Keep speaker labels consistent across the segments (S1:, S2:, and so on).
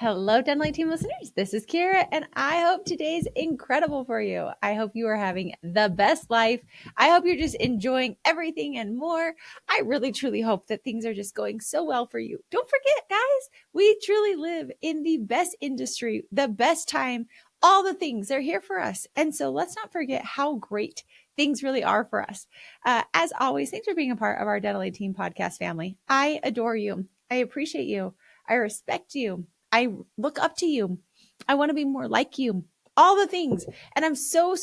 S1: Hello, Dentistry team listeners. This is Kiera, and I hope today's incredible for you. I hope you are having the best life. I hope you're just enjoying everything and more. I really, truly hope that things are just going so well for you. Don't forget, guys, we truly live in the best industry, the best time. All the things, they're here for us. And so let's not forget how great things really are for us. As always, thanks for being a part of our Dentistry Team podcast family. I adore you. I appreciate you. I respect you. I look up to you. I want to be more like you. All the things. And I'm so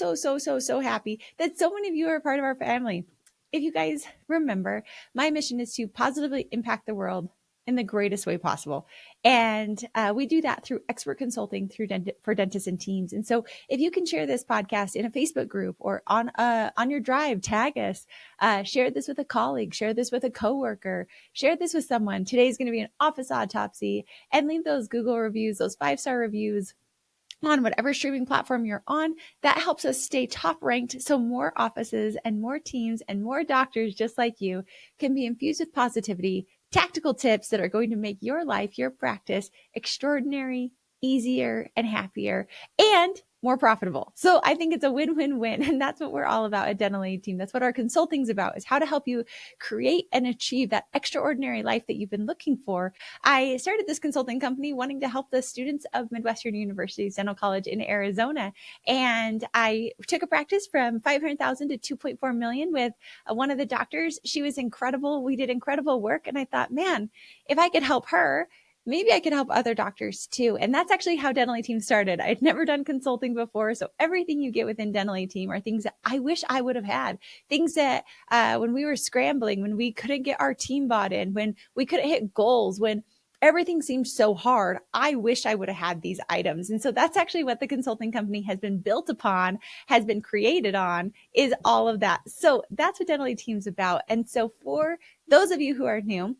S1: happy that so many of you are a part of our family. If you guys remember, my mission is to positively impact the world in the greatest way possible. And we do that through expert consulting for dentists and teams. And so if you can share this podcast in a Facebook group or on your drive, tag us, share this with a colleague, share this with a coworker, share this with someone. Today's going to be an office autopsy, and leave those Google reviews, those 5-star reviews on whatever streaming platform you're on. That helps us stay top ranked so more offices and more teams and more doctors just like you can be infused with positivity, tactical tips that are going to make your life, your practice extraordinary, easier, and happier, and more profitable. So I think it's a win-win-win. And that's what we're all about at Dental Aid Team. That's what our consulting is about, is how to help you create and achieve that extraordinary life that you've been looking for. I started this consulting company wanting to help the students of Midwestern University's Dental College in Arizona. And I took a practice from 500,000 to 2.4 million with one of the doctors. She was incredible. We did incredible work. And I thought, man, if I could help her, maybe I could help other doctors too. And that's actually how Dental Aid Team started. I'd never done consulting before. So everything you get within Dental Aid Team are things that I wish I would have had. Things that when we were scrambling, when we couldn't get our team bought in, when we couldn't hit goals, when everything seemed so hard, I wish I would have had these items. And so that's actually what the consulting company has been built upon, has been created on, is all of that. So that's what Dental Aid Team's about. And so for those of you who are new,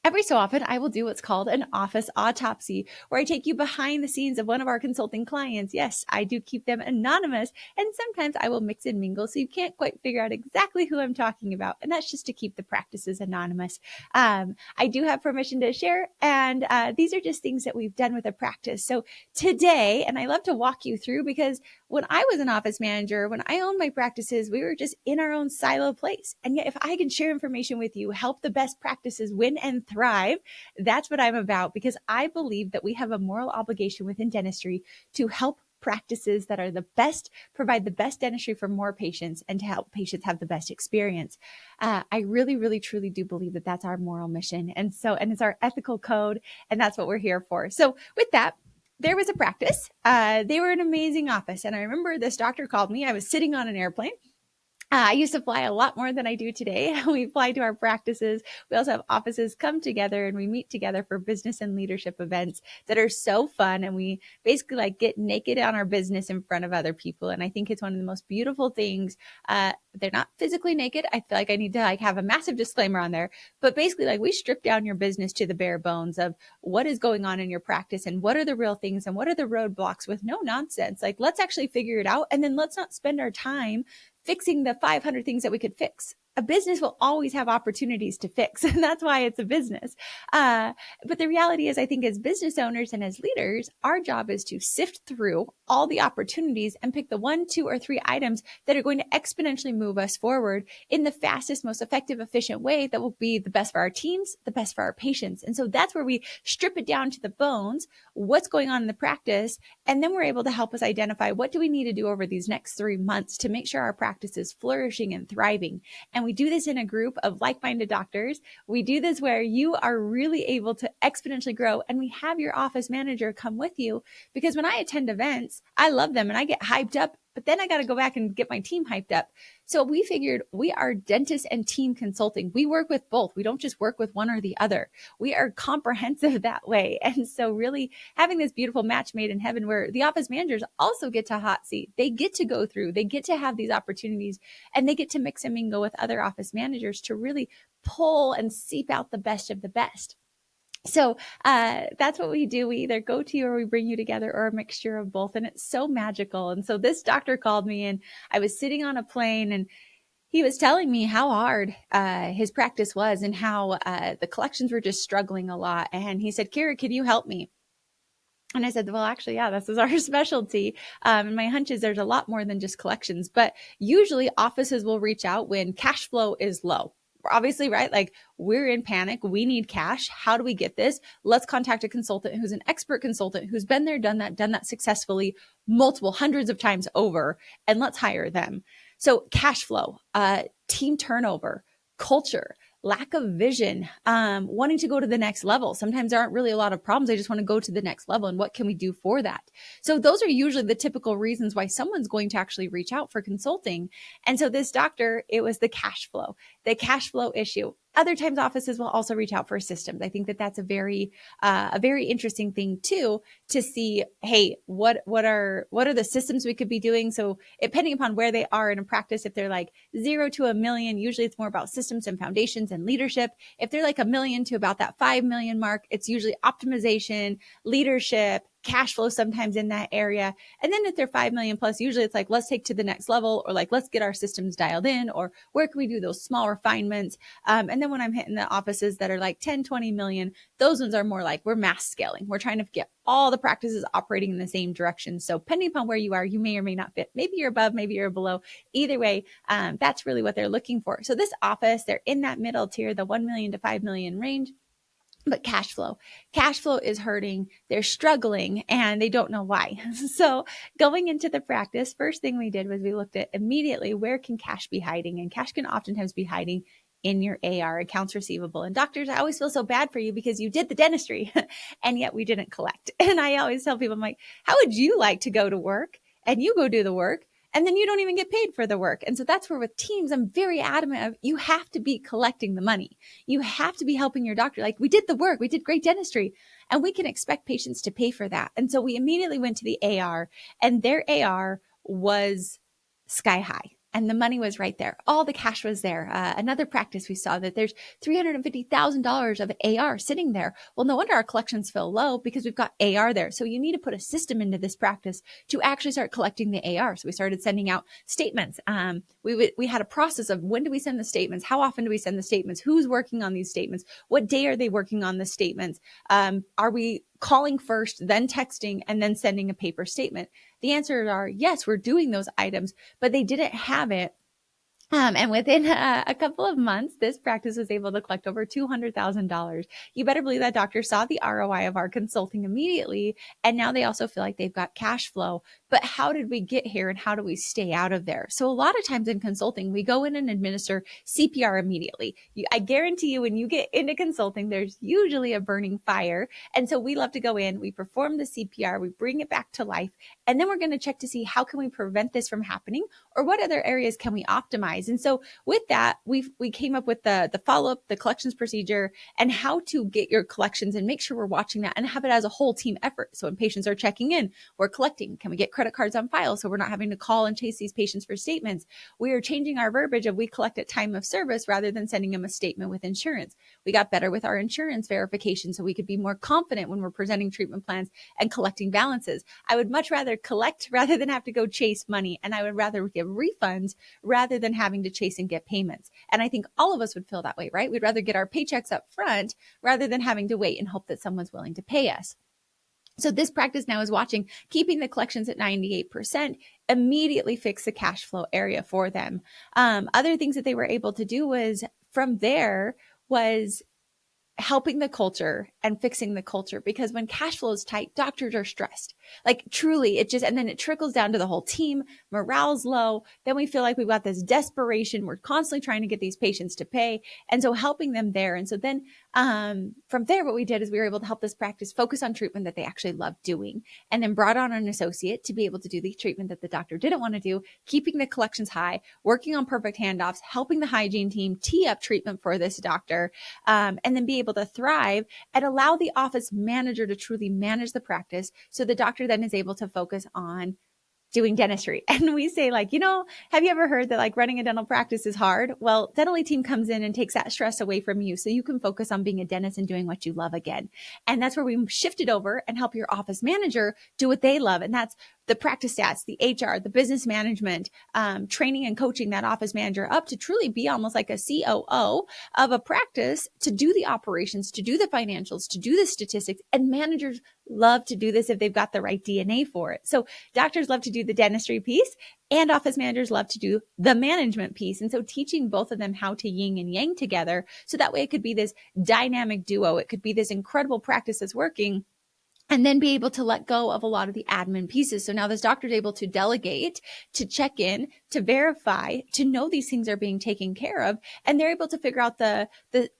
S1: every so often, I will do what's called an office autopsy, where I take you behind the scenes of one of our consulting clients. Yes, I do keep them anonymous, and sometimes I will mix and mingle so you can't quite figure out exactly who I'm talking about, and that's just to keep the practices anonymous. I do have permission to share, and these are just things that we've done with a practice. So today, and I love to walk you through, because when I was an office manager, when I owned my practices, we were just in our own silo place. And yet if I can share information with you, help the best practices win and thrive, that's what I'm about, because I believe that we have a moral obligation within dentistry to help practices that are the best, provide the best dentistry for more patients, and to help patients have the best experience. I really, truly do believe that that's our moral mission. And it's our ethical code, and that's what we're here for. So with that, there was a practice. They were an amazing office. And I remember this doctor called me. I was sitting on an airplane. I used to fly a lot more than I do today. We fly to our practices. We also have offices come together, and we meet together for business and leadership events that are so fun. And we basically get naked on our business in front of other people. And I think it's one of the most beautiful things. They're not physically naked. I feel like I need to have a massive disclaimer on there, but basically we strip down your business to the bare bones of what is going on in your practice and what are the real things and what are the roadblocks, with no nonsense. Let's actually figure it out. And then let's not spend our time fixing the 500 things that we could fix. A business will always have opportunities to fix, and that's why it's a business. But the reality is, I think as business owners and as leaders, our job is to sift through all the opportunities and pick the 1, 2, or 3 items that are going to exponentially move us forward in the fastest, most effective, efficient way that will be the best for our teams, the best for our patients. And so that's where we strip it down to the bones, what's going on in the practice, and then we're able to help us identify what do we need to do over these next 3 months to make sure our practice is flourishing and thriving. And we do this in a group of like-minded doctors. We do this where you are really able to exponentially grow, and we have your office manager come with you, because when I attend events, I love them and I get hyped up, but then I got to go back and get my team hyped up. So we figured we are dentist and team consulting. We work with both. We don't just work with one or the other. We are comprehensive that way. And so really having this beautiful match made in heaven, where the office managers also get to hot seat. They get to go through, they get to have these opportunities, and they get to mix and mingle with other office managers to really pull and seep out the best of the best. So that's what we do. We either go to you or we bring you together, or a mixture of both. And it's so magical. And so this doctor called me, and I was sitting on a plane, and he was telling me how hard his practice was, and how the collections were just struggling a lot. And he said, "Kiera, can you help me?" And I said, well, actually, yeah, this is our specialty. And my hunch is there's a lot more than just collections, but usually offices will reach out when cash flow is low. Obviously, right? Like we're in panic. We need cash. How do we get this? Let's contact a consultant who's an expert consultant who's been there, done that successfully multiple hundreds of times over, and let's hire them. So cash flow, team turnover, culture, lack of vision, wanting to go to the next level. Sometimes there aren't really a lot of problems. They just want to go to the next level. And what can we do for that? So those are usually the typical reasons why someone's going to actually reach out for consulting. And so this doctor, it was the cash flow issue. Other times offices will also reach out for systems. I think that that's a very interesting thing too, to see, hey, what are the systems we could be doing? So depending upon where they are in a practice, if they're like 0 to 1 million, usually it's more about systems and foundations and leadership. If they're like 1 million to about that 5 million mark, it's usually optimization, leadership, cash flow sometimes in that area. And then if they're 5 million plus, usually it's like, let's take to the next level, or like, let's get our systems dialed in, or where can we do those small refinements? And then when I'm hitting the offices that are like 10, 20 million, those ones are more like we're mass scaling. We're trying to get all the practices operating in the same direction. So depending upon where you are, you may or may not fit. Maybe you're above, maybe you're below. Either way, that's really what they're looking for. So this office, they're in that middle tier, the 1 million to 5 million range. But cash flow is hurting. They're struggling and they don't know why. So going into the practice, first thing we did was we looked at immediately, where can cash be hiding? And cash can oftentimes be hiding in your AR, accounts receivable. And doctors, I always feel so bad for you because you did the dentistry and yet we didn't collect. And I always tell people, I'm like, how would you like to go to work and you go do the work and then you don't even get paid for the work? And so that's where with teams, I'm very adamant of, you have to be collecting the money. You have to be helping your doctor. Like, we did the work, we did great dentistry, and we can expect patients to pay for that. And so we immediately went to the AR, and their AR was sky high. And the money was right there. All the cash was there. Another practice, we saw that there's $350,000 of AR sitting there. Well, no wonder our collections feel low, because we've got AR there. So you need to put a system into this practice to actually start collecting the AR. So we started sending out statements. We had a process of, when do we send the statements? How often do we send the statements? Who's working on these statements? What day are they working on the statements? Are we calling first, then texting, and then sending a paper statement? The answers are yes, we're doing those items, but they didn't have it. And within a couple of months, this practice was able to collect over $200,000. You better believe that doctor saw the ROI of our consulting immediately. And now they also feel like they've got cash flow. But how did we get here and how do we stay out of there? So a lot of times in consulting, we go in and administer CPR immediately. I guarantee you, when you get into consulting, there's usually a burning fire. And so we love to go in, we perform the CPR, we bring it back to life, and then we're going to check to see how can we prevent this from happening, or what other areas can we optimize. And so with that, we came up with the follow-up, the collections procedure, and how to get your collections and make sure we're watching that and have it as a whole team effort. So when patients are checking in, we're collecting. Can we get credit cards on file so we're not having to call and chase these patients for statements? We are changing our verbiage of, we collect at time of service rather than sending them a statement with insurance. We got better with our insurance verification so we could be more confident when we're presenting treatment plans and collecting balances. I would much rather collect rather than have to go chase money. And I would rather give refunds rather than having to chase and get payments. And I think all of us would feel that way, right? We'd rather get our paychecks up front rather than having to wait and hope that someone's willing to pay us. So this practice now is watching, keeping the collections at 98%, immediately fix the cash flow area for them. Other things that they were able to do was, from there, was helping the culture and fixing the culture, because when cash flow is tight, doctors are stressed. Like, truly, and then it trickles down to the whole team. Morale's low. Then we feel like we've got this desperation. We're constantly trying to get these patients to pay. And so helping them there. And so then from there, what we did is we were able to help this practice focus on treatment that they actually love doing, and then brought on an associate to be able to do the treatment that the doctor didn't want to do, keeping the collections high, working on perfect handoffs, helping the hygiene team tee up treatment for this doctor, and then be able to thrive and allow the office manager to truly manage the practice. So the doctor then is able to focus on doing dentistry. And we say, like, have you ever heard that like running a dental practice is hard? Well, Dentally team comes in and takes that stress away from you so you can focus on being a dentist and doing what you love again. And that's where we shifted over and help your office manager do what they love. And that's the practice stats, the HR, the business management, training and coaching that office manager up to truly be almost like a COO of a practice, to do the operations, to do the financials, to do the statistics. And managers love to do this if they've got the right DNA for it. So doctors love to do the dentistry piece, and office managers love to do the management piece. And so teaching both of them how to yin and yang together, so that way it could be this dynamic duo. It could be this incredible practice that's working, and then be able to let go of a lot of the admin pieces. So now this doctor is able to delegate, to check in, to verify, to know these things are being taken care of. And they're able to figure out the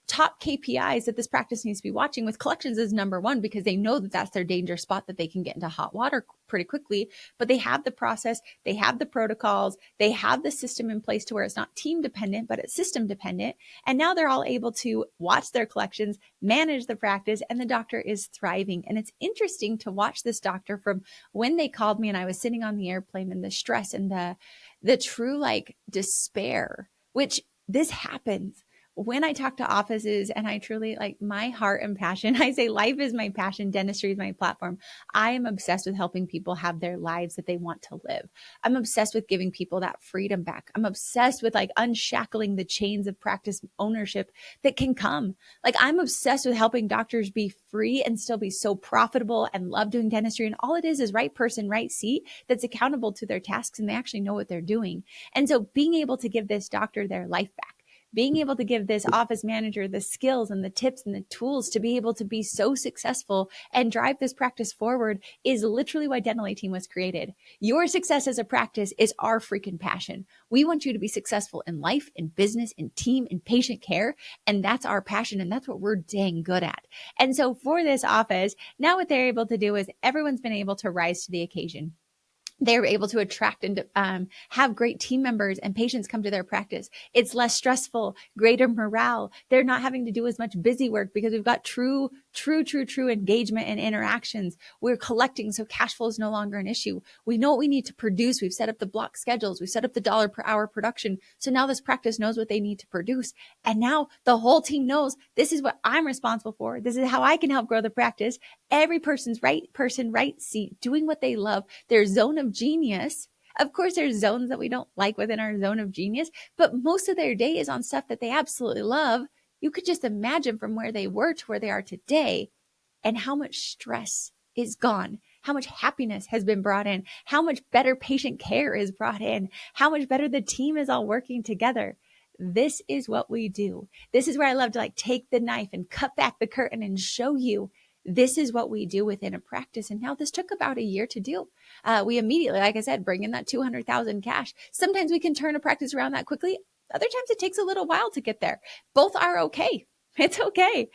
S1: top KPIs that this practice needs to be watching, with collections as number one, because they know that that's their danger spot, that they can get into hot water pretty quickly. But they have the process, they have the protocols, they have the system in place to where it's not team dependent, but it's system dependent. And now they're all able to watch their collections, manage the practice, and the doctor is thriving. And it's interesting to watch this doctor from when they called me and I was sitting on the airplane, and the stress and the true like despair, which this happens when I talk to offices, and I truly like my heart and passion. I say life is my passion. Dentistry is my platform. I am obsessed with helping people have their lives that they want to live. I'm obsessed with giving people that freedom back. I'm obsessed with like unshackling the chains of practice ownership that can come. Like I'm obsessed with helping doctors be free and still be so profitable and love doing dentistry. And all it is right person, right seat, that's accountable to their tasks, and they actually know what they're doing. And so being able to give this doctor their life back, being able to give this office manager the skills and the tips and the tools to be able to be so successful and drive this practice forward is literally why Dental A Team was created. Your success as a practice is our freaking passion. We want you to be successful in life, in business, in team, in patient care. And that's our passion. And that's what we're dang good at. And so for this office, now what they're able to do is everyone's been able to rise to the occasion. They're able to attract and have great team members and patients come to their practice. It's less stressful, greater morale. They're not having to do as much busy work because we've got true engagement and interactions. We're collecting, so cash flow is no longer an issue. We know what we need to produce. We've set up the block schedules. We've set up the dollar per hour production. So now this practice knows what they need to produce. And now the whole team knows this is what I'm responsible for. This is how I can help grow the practice. Every person's right person, right seat, doing what they love, their zone of genius. Of course, there's zones that we don't like within our zone of genius, but most of their day is on stuff that they absolutely love. You could just imagine from where they were to where they are today, and how much stress is gone, how much happiness has been brought in, how much better patient care is brought in, how much better the team is all working together. This is what we do. This is where I love to like take the knife and cut back the curtain and show you this is what we do within a practice. And now this took about a year to do. We immediately, like I said, bring in that 200,000 cash. Sometimes we can turn a practice around that quickly. Other times it takes a little while to get there. Both are okay. It's okay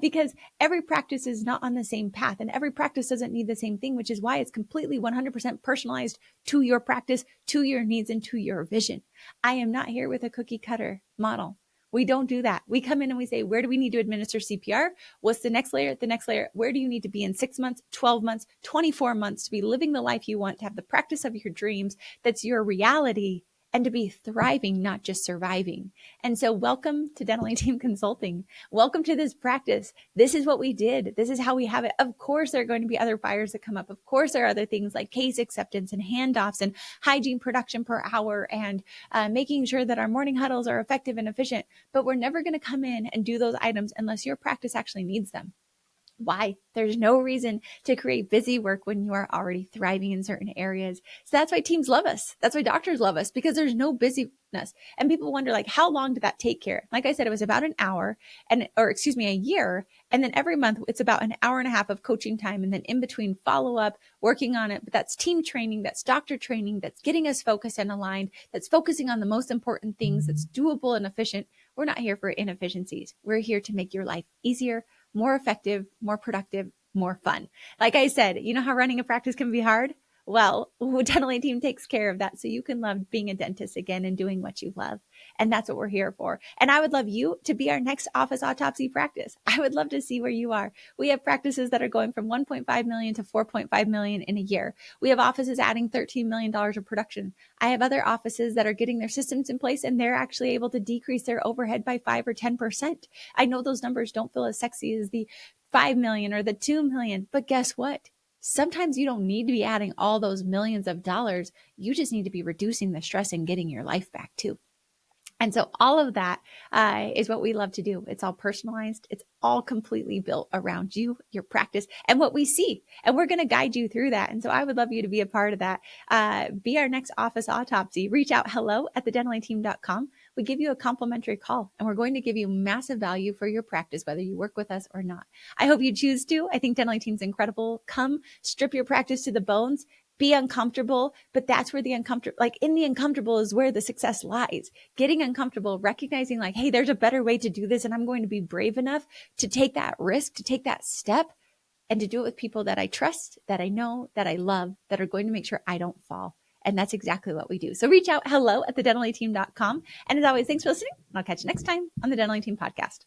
S1: because every practice is not on the same path, and every practice doesn't need the same thing, which is why it's completely 100% personalized to your practice, to your needs, and to your vision. I am not here with a cookie cutter model. We don't do that. We come in and we say, where do we need to administer CPR? What's the next layer? The next layer. Where do you need to be in 6 months, 12 months, 24 months to be living the life you want, to have the practice of your dreams that's your reality, and to be thriving, not just surviving. And so welcome to Dental A Team Consulting. Welcome to this practice. This is what we did. This is how we have it. Of course, there are going to be other fires that come up. Of course, there are other things like case acceptance and handoffs and hygiene production per hour and making sure that our morning huddles are effective and efficient. But we're never going to come in and do those items unless your practice actually needs them. Why? There's no reason to create busy work when you are already thriving in certain areas. So that's why teams love us. That's why doctors love us, because there's no busyness. And people wonder, like, how long did that take care? Like I said, it was about an hour a year. And then every month it's about an hour and a half of coaching time. And then in between follow up, working on it. But that's team training. That's doctor training. That's getting us focused and aligned. That's focusing on the most important things. That's doable and efficient. We're not here for inefficiencies. We're here to make your life easier, more effective, more productive, more fun. Like I said, you know how running a practice can be hard? Well, Dental A Team takes care of that so you can love being a dentist again and doing what you love. And that's what we're here for. And I would love you to be our next office autopsy practice. I would love to see where you are. We have practices that are going from 1.5 million to 4.5 million in a year. We have offices adding $13 million of production. I have other offices that are getting their systems in place and they're actually able to decrease their overhead by 5 or 10%. I know those numbers don't feel as sexy as the 5 million or the 2 million, but guess what? Sometimes you don't need to be adding all those millions of dollars. You just need to be reducing the stress and getting your life back too. And so all of that is what we love to do. It's all personalized. It's all completely built around you, your practice, and what we see. And we're going to guide you through that. And so I would love you to be a part of that. Be our next office autopsy. Reach out hello@thedentallyteam.com. We give you a complimentary call, and we're going to give you massive value for your practice, whether you work with us or not. I hope you choose to. I think Dental Team's incredible. Come strip your practice to the bones. Be uncomfortable, but that's where the uncomfortable, like in the uncomfortable is where the success lies. Getting uncomfortable, recognizing like, hey, there's a better way to do this. And I'm going to be brave enough to take that risk, to take that step, and to do it with people that I trust, that I know, that I love, that are going to make sure I don't fall. And that's exactly what we do. So reach out hello@thedentalteam.com. And as always, thanks for listening. And I'll catch you next time on the Dental Team Podcast.